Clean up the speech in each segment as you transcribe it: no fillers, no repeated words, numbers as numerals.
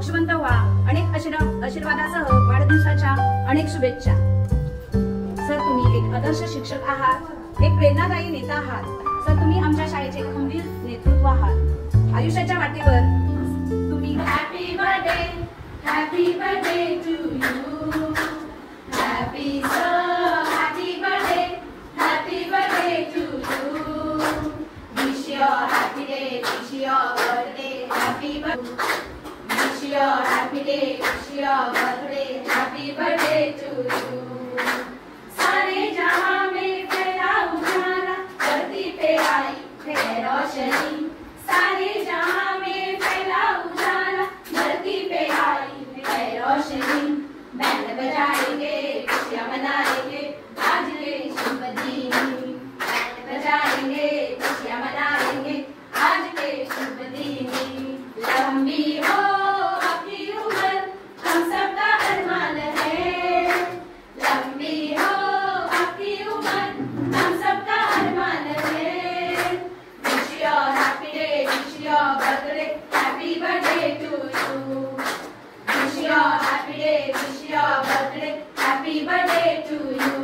मोक्षवंत व्हा. अनेक आशीर्वादासह वाढदिवसाच्या अनेक शुभेच्छा. सर, तुम्ही एक आदर्श शिक्षक आहात, एक प्रेरणादायी नेता आहात. सर, तुम्ही आमच्या शाळेचे खंबीर नेतृत्व आहात. आयुष्याच्या वाटेवर तुम्ही happy birthday to you. Happy birthday to you. Wish your happy day, wish your birthday, happy birthday. Wish your happy day, wish your birthday, happy birthday to you. सारे जहां में फैला उजाला, धरती पे आई है रोशनी. सारे जहां में फैला उजाला, धरती पे आई है रोशनी. बैंड बजाएंगे, खुशियां मनाएंगे, आज के शुभ दिन. बैंड बजाएंगे, खुशियां मनाएंगे, आज के शुभ दिन. लंबी हो आपकी उम्र, हम सबका अरमान है. लंबी हो आपकी उम्र, हम सबका अरमान है. Wish your happy day, wish your birthday, happy birthday to you. Wish your happy day, wish your birthday, happy birthday to you.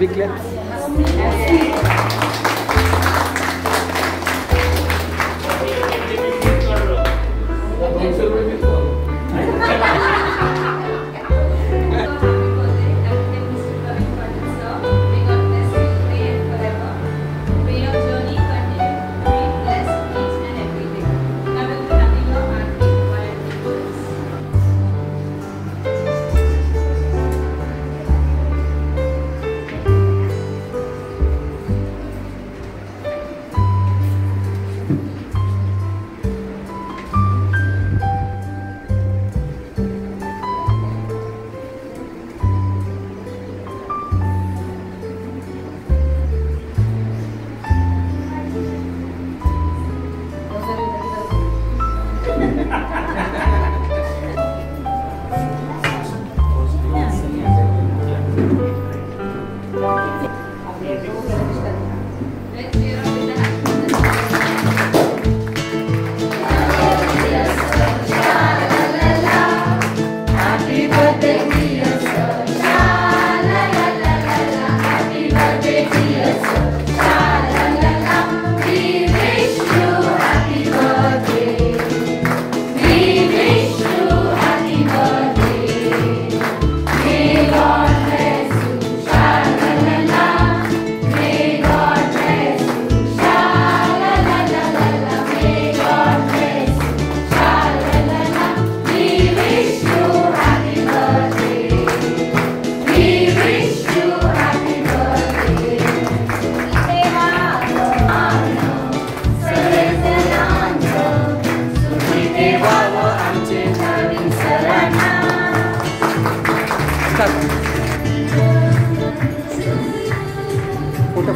be clear?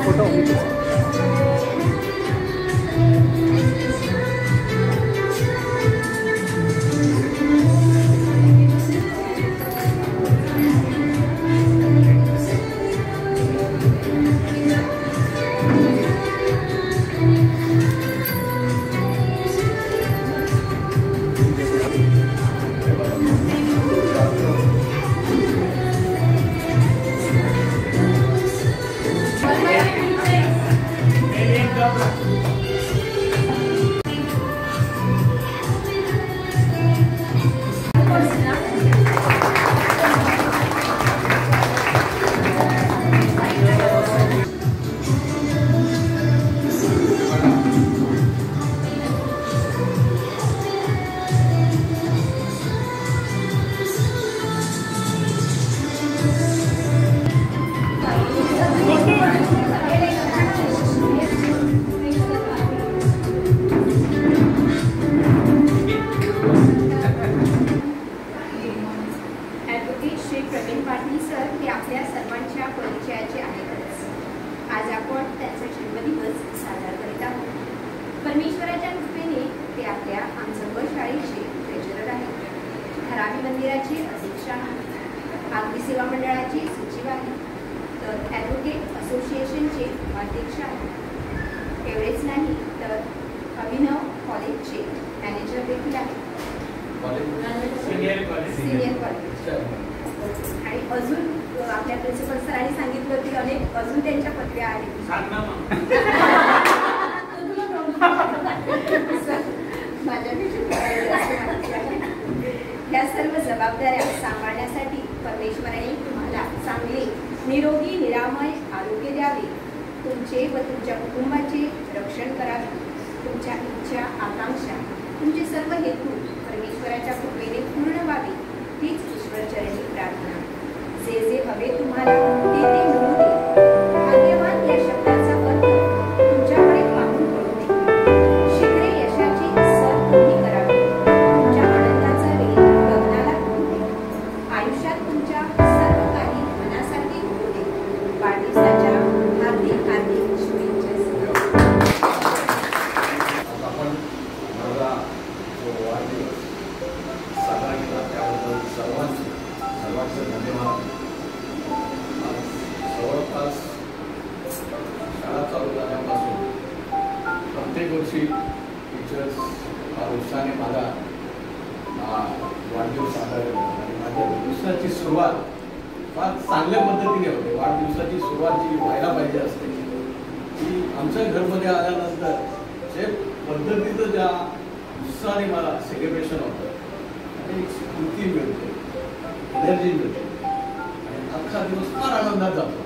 Photo परमेश्वराच्या कृपेने ते आपल्या आमचं शाळेचे ट्रेजरर आहेत. ठरावी मंदिराचे अध्यक्ष आहेत. आगरी सेवा मंडळाचे सचिव आहेत. तर ॲडव्होकेट असोसिएशनचे अध्यक्ष आहेत. एवढेच नाही तर अभिनव कॉलेजचे मॅनेजर देखील आहेत. सिनियर कॉलेज आणि अजून आपल्या प्रिन्सिपल सरांनी सांगितलं की अनेक अजून त्यांच्या पदव्या आहेत. या सर्व जबाबदाऱ्या सांभाळण्यासाठी परमेश्वराने तुम्हाला चांगले निरोगी निरामय आरोग्य द्यावे. तुमचे व तुमच्या कुटुंबाचे रक्षण करावे. तुमच्या इच्छा आकांक्षा तुमचे सर्व हेतू परमेश्वराच्या कृपेने पूर्ण व्हावे हीच ईश्वरचरणी प्रार्थना. जे जे हवे तुम्हाला ते ते मिळू दे. भाग्यवान या शब्दाचा अर्थ तुमच्याकडे पाहून कळू दे. शीघ्र यशाची सर तुम्ही करावी. तुमच्या आनंदाचा वेग गगनाला होऊ दे. आयुष्यात तुमच्या सर्व काही मनासारखे होऊ दे. वाढदिवसाच्या हार्दिक हार्दिक शुभेच्छा. आपण माझा जो वाढदिवस साजरा केला त्याबद्दल सर्वांचे धन्यवाद. जवळपास शाळा चालू झाल्यापासून प्रत्येक वर्षी टीचर्स हा उत्साहाने माझा वाढदिवस साजरा करतात आणि माझ्या दिवसाची सुरुवात फार चांगल्या पद्धतीने होते. वाढदिवसाची सुरुवात जी व्हायला पाहिजे असते ती आमच्या घरमध्ये आल्यानंतर जे पद्धतीचं ज्या उत्साहाने मला सेलिब्रेशन होतं आणि एक स्फूर्ती मिळते, एनर्जी मिळते आणि अख्खा दिवस फार आनंदात जातो.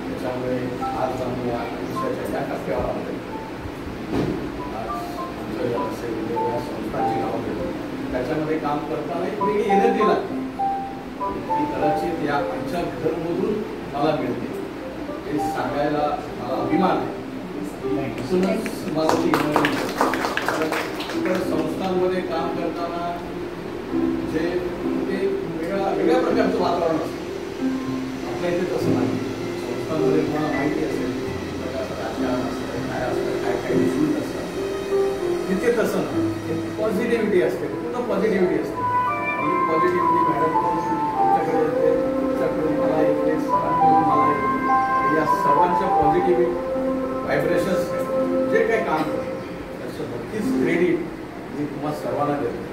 त्याच्यामुळे आज आम्ही या विषयाच्या या टप्प्यावर आलो. आज आमच्या असे वेगवेगळ्या संस्थांची नावं घेतो. त्याच्यामध्ये काम करताना एक वेगळी एनर्जी लागते. ती कदाचित या आमच्या घरमधून मला मिळते. हे सांगायला मला अभिमान आहे. इथूनच मला ती एनर्जी इतर संस्थांमध्ये काम करताना जे ते वेगळ्या प्रकारचं वातावरण असतं. आपल्या इथे तसं नाही. संस्थांमध्ये तुम्हाला माहिती असेल राजकारण असतं, काय असतं, काय काय इश्यूज असतात. तिथे तसं नाही. पॉझिटिव्हिटी असते, पूर्ण पॉझिटिव्हिटी असते. आणि पॉझिटिव्हिटी मॅडम तुमच्याकडे येते, तुमच्याकडून मला येते, सरांकडून मला येते. या सर्वांच्या पॉझिटिव्ह व्हायब्रेशन्स जे काही काम करतो त्याचं नक्कीच क्रेडिट मी तुम्हाला सर्वांना देतो.